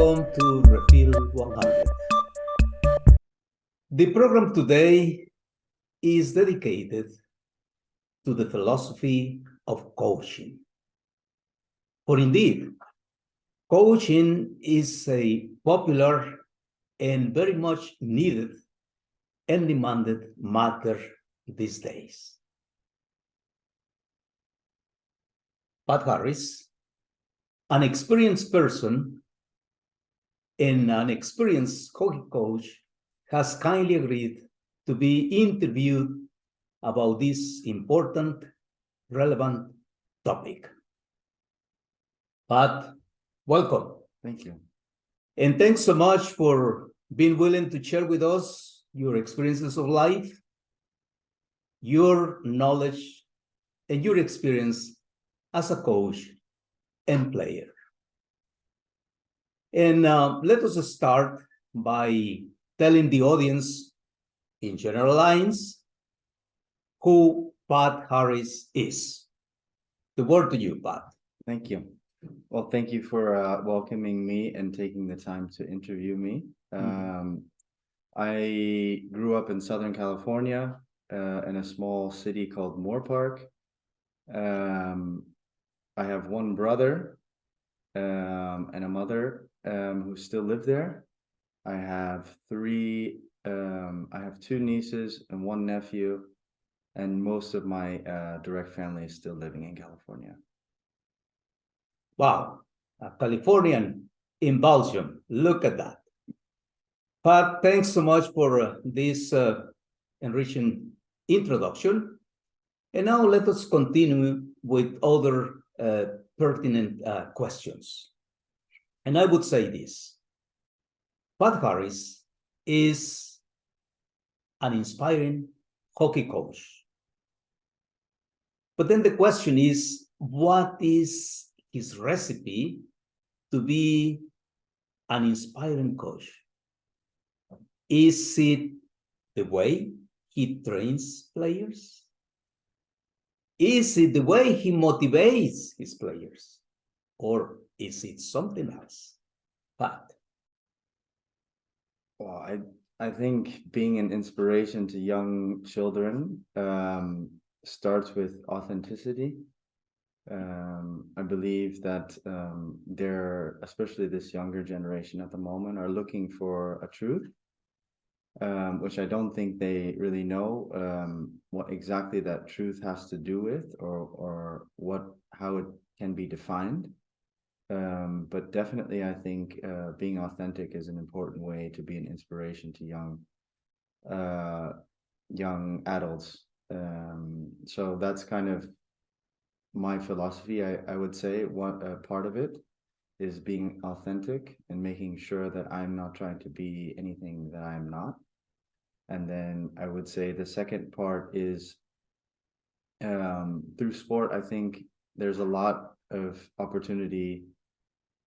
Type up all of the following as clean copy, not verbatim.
welcome to Refill 100. The program today is dedicated to the philosophy of coaching. For indeed, coaching is a popular and very much needed and demanded matter these days. Pat Harris, an experienced person and an experienced hockey coach, has kindly agreed to be interviewed about this important, relevant topic. Pat, welcome. Thank you. And thanks so much for being willing to share with us your experiences of life, your knowledge, and your experience as a coach and player. And let us start by telling the audience, in general lines, who Pat Harris is. The word to you, Pat. Thank you. Well, thank you for welcoming me and taking the time to interview me. I grew up in Southern California in a small city called Moore Park. I have one brother and a mother who still live there. I have two nieces and one nephew, and most of my direct family is still living in California. Wow, a Californian in Belgium. Look at that. Pat, thanks so much for this enriching introduction. And now let us continue with other pertinent questions. And I would say this. Pat Harris is an inspiring hockey coach. But then the question is, what is his recipe to be an inspiring coach? Is it the way he trains players? Is it the way he motivates his players? Or is it something else? Pat. Well, I think being an inspiration to young children starts with authenticity. I believe that especially this younger generation at the moment, are looking for a truth, which I don't think they really know what exactly that truth has to do with, or how it can be defined. But definitely, I think being authentic is an important way to be an inspiration to young adults. So that's kind of my philosophy. I would say one part of it is being authentic and making sure that I'm not trying to be anything that I'm not. And then I would say the second part is through sport, I think there's a lot of opportunity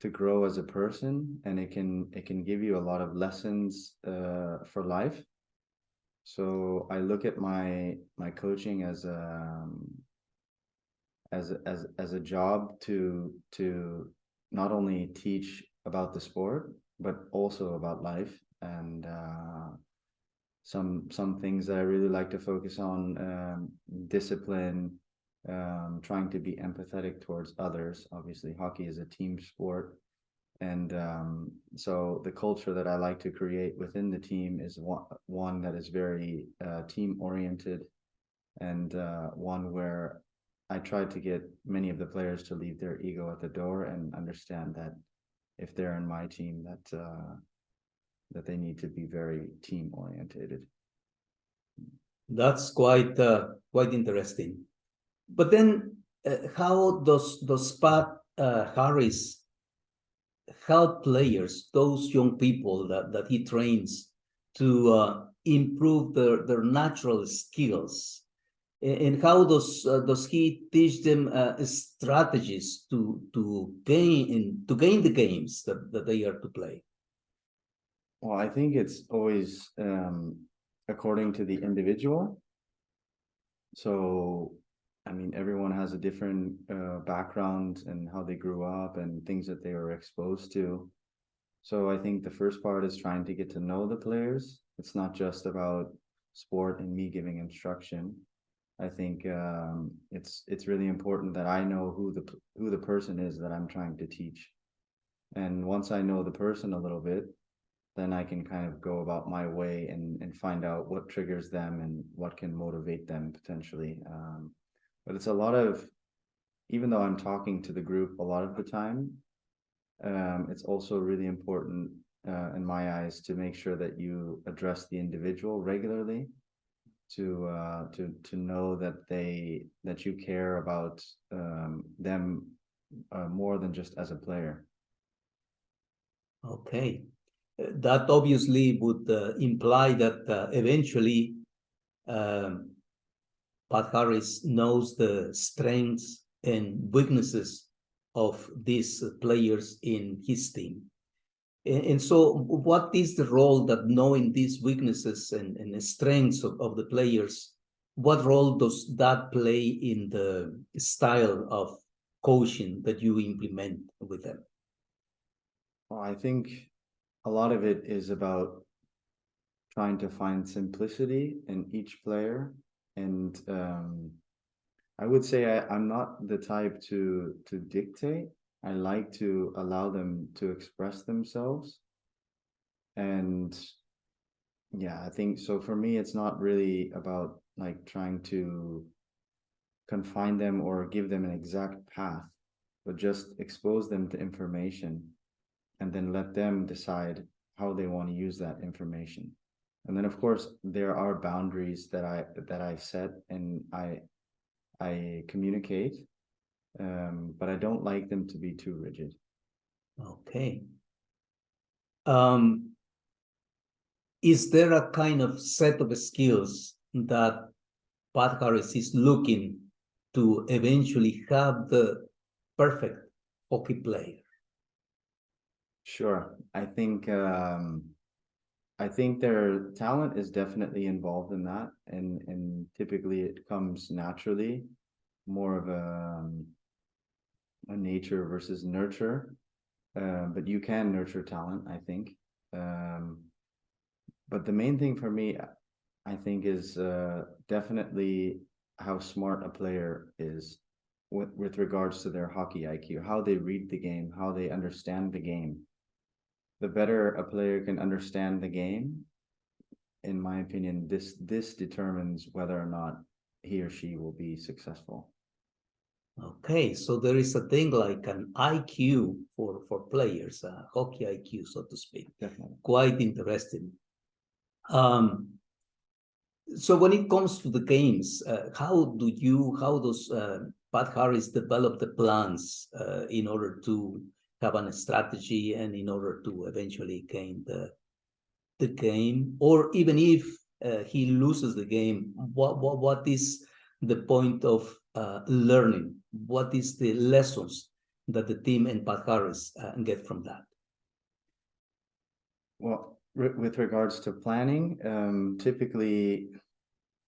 to grow as a person, and it can give you a lot of lessons for life. So I look at my coaching as a job to not only teach about the sport, but also about life. And some things that I really like to focus on: discipline, trying to be empathetic towards others. Obviously, hockey is a team sport, and so the culture that I like to create within the team is one that is very team oriented, and one where I try to get many of the players to leave their ego at the door and understand that if they're in my team, that they need to be very team orientated. That's quite interesting. But then, how does Pat Harris help players, those young people that he trains, to improve their natural skills? And how does he teach them strategies to gain the games that they are to play? Well, I think it's always according to the individual. So, I mean, everyone has a different background and how they grew up and things that they were exposed to. So I think the first part is trying to get to know the players. It's not just about sport and me giving instruction. I think it's really important that I know who the person is that I'm trying to teach. And once I know the person a little bit, then I can kind of go about my way and find out what triggers them and what can motivate them potentially. But it's a lot of, even though I'm talking to the group a lot of the time, it's also really important in my eyes to make sure that you address the individual regularly to know that you care about them more than just as a player. Okay. That obviously would imply that eventually um, Pat Harris knows the strengths and weaknesses of these players in his team. And so, what is the role that knowing these weaknesses and the strengths of the players, what role does that play in the style of coaching that you implement with them? Well, I think a lot of it is about trying to find simplicity in each player. And I would say I'm not the type to dictate. I like to allow them to express themselves. And yeah, I think so for me, it's not really about like trying to confine them or give them an exact path, but just expose them to information and then let them decide how they want to use that information. And then of course there are boundaries that I set and I communicate, but I don't like them to be too rigid. Okay. Um, is there a kind of set of skills that Pat Harris is looking to eventually have the perfect hockey player? Sure. I think their talent is definitely involved in that, and typically it comes naturally, more of a nature versus nurture. But you can nurture talent, I think. Um, but the main thing for me, I think, is definitely how smart a player is with regards to their hockey IQ, how they read the game, how they understand the game. The better a player can understand the game, in my opinion, this determines whether or not he or she will be successful. Okay, so there is a thing like an IQ for players, a hockey IQ, so to speak. Definitely. Quite interesting. Um, so when it comes to the games, how does Pat Harris develop the plans in order to have a strategy and in order to eventually gain the game, or even if he loses the game, what is the point of learning? What is the lessons that the team and Pat Harris get from that? Well, with regards to planning, typically,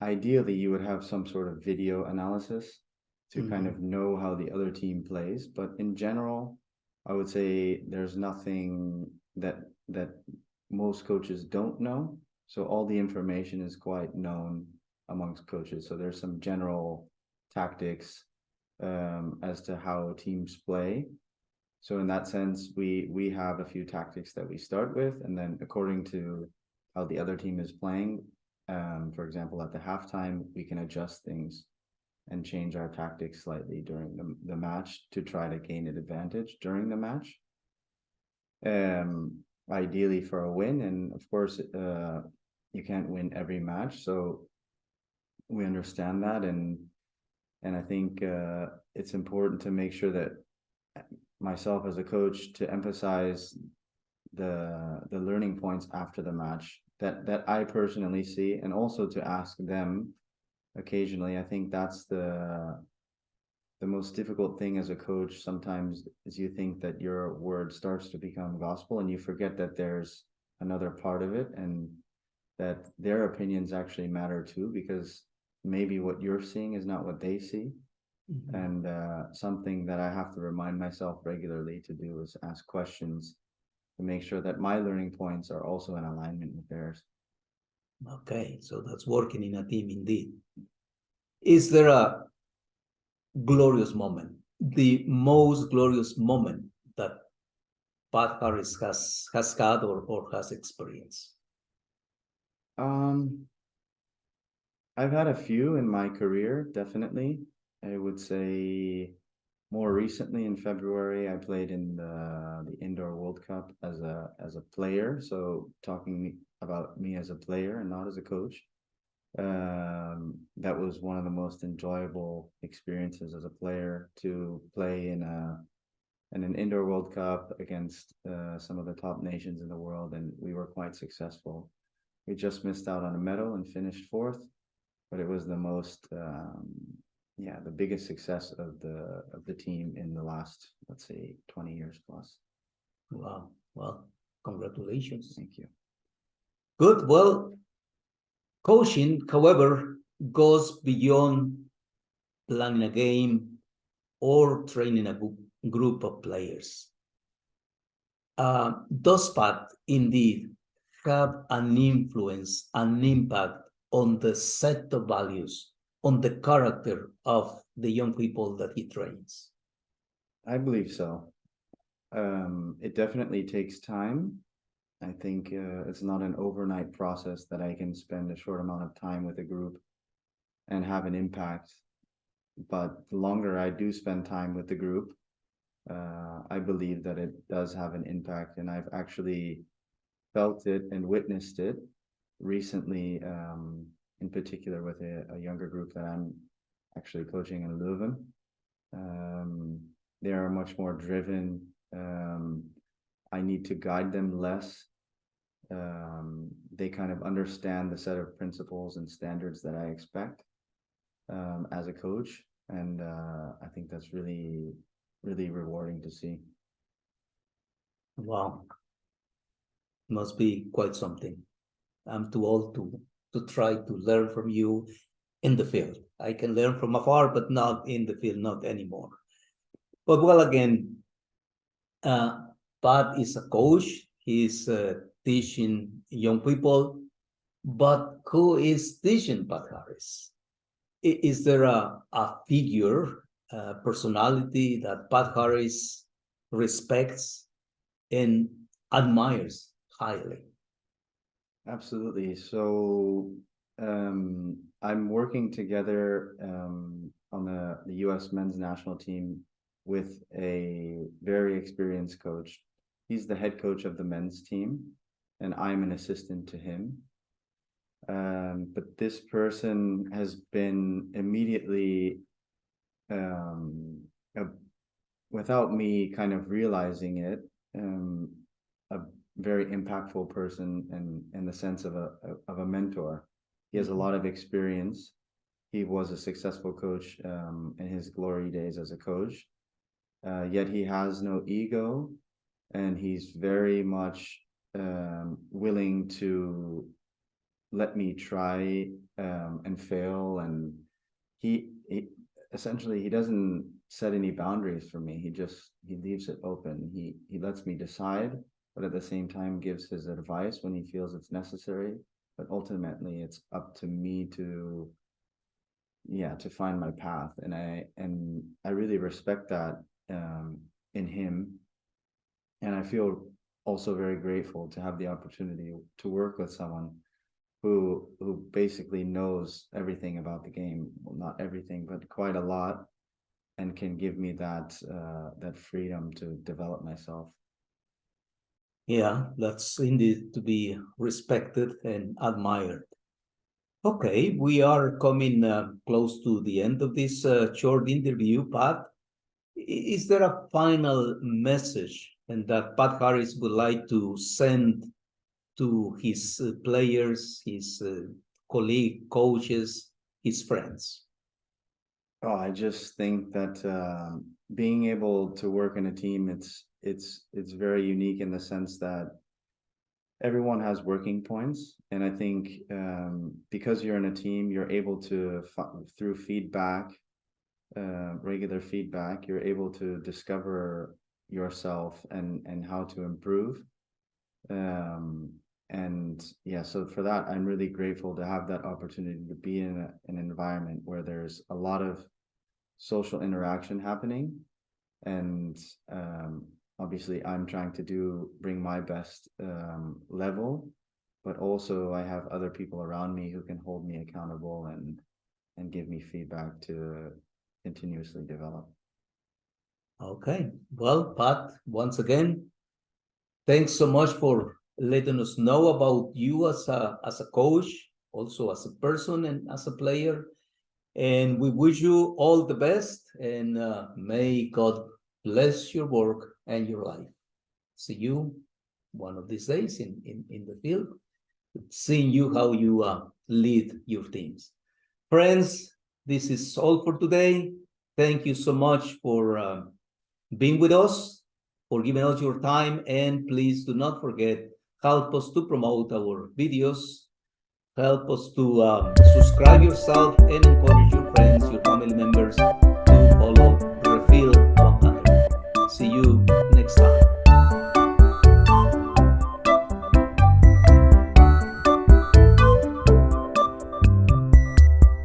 ideally, you would have some sort of video analysis to kind of know how the other team plays. But in general, I would say there's nothing that most coaches don't know. So all the information is quite known amongst coaches. So there's some general tactics as to how teams play. So in that sense, we have a few tactics that we start with, and then according to how the other team is playing, for example, at the halftime, we can adjust things and change our tactics slightly during the match to try to gain an advantage during the match. Ideally for a win, and of course, you can't win every match, so we understand that, and I think it's important to make sure that myself as a coach to emphasize the learning points after the match that I personally see, and also to ask them occasionally. I think that's the most difficult thing as a coach sometimes is you think that your word starts to become gospel and you forget that there's another part of it and that their opinions actually matter too, because maybe what you're seeing is not what they see. And something that I have to remind myself regularly to do is ask questions to make sure that my learning points are also in alignment with theirs. Okay, so that's working in a team indeed. Is there a glorious moment, the most glorious moment that Pat Harris has had or has experienced? I've had a few in my career, definitely. I would say more recently in February, I played in the Indoor World Cup as a player. So talking about me as a player and not as a coach. That was one of the most enjoyable experiences as a player, to play in an Indoor World Cup against some of the top nations in the world, and we were quite successful. We just missed out on a medal and finished fourth, but it was the most the biggest success of the team in the last, let's say, 20 years plus. Wow. Well, congratulations. Thank you. Good. Well, coaching, however, goes beyond planning a game or training a group of players. Does Pat indeed have an influence, an impact on the set of values, on the character of the young people that he trains? I believe so. It definitely takes time. I think it's not an overnight process that I can spend a short amount of time with a group and have an impact. But the longer I do spend time with the group, I believe that it does have an impact. And I've actually felt it and witnessed it recently, in particular with a younger group that I'm actually coaching in Leuven. They are much more driven. I need to guide them less. They kind of understand the set of principles and standards that I expect as a coach, and I think that's really, really rewarding to see. Wow, must be quite something. I'm too old to try to learn from you in the field. I can learn from afar, but not in the field, not anymore. But well, again, Pat is a coach. He's teaching young people. But who is teaching Pat Harris? Is there a figure, a personality that Pat Harris respects and admires highly? Absolutely. So I'm working together on the U.S. men's national team with a very experienced coach. He's the head coach of the men's team, and I'm an assistant to him. But this person has been immediately, a, without me kind of realizing it, a very impactful person in the sense of a mentor. He has a lot of experience. He was a successful coach in his glory days as a coach. Yet he has no ego, and he's very much willing to let me try and fail. And he essentially, he doesn't set any boundaries for me. He leaves it open. He lets me decide, but at the same time gives his advice when he feels it's necessary. But ultimately, it's up to me to find my path. And I really respect that in him. And I feel also very grateful to have the opportunity to work with someone who basically knows everything about the game. Well, not everything, but quite a lot, and can give me that freedom to develop myself. Yeah, that's indeed to be respected and admired. Okay, we are coming close to the end of this short interview, Pat. Is there a final message and that Pat Harris would like to send to his players, his colleague, coaches, his friends? Oh, I just think that being able to work in a team, it's very unique in the sense that everyone has working points. And I think because you're in a team, you're able to, through feedback, regular feedback, you're able to discover yourself and how to improve. And yeah, so for that, I'm really grateful to have that opportunity to be in an environment where there's a lot of social interaction happening. And obviously I'm trying to bring my best level, but also I have other people around me who can hold me accountable and give me feedback to continuously develop. Okay, well, Pat, once again, thanks so much for letting us know about you as a coach, also as a person and as a player. And we wish you all the best, and may God bless your work and your life. See you one of these days in the field, seeing you how you lead your teams. Friends, this is all for today. Thank you so much for being with us, for giving us your time, and please do not forget, help us to promote our videos, help us to subscribe yourself and encourage your friends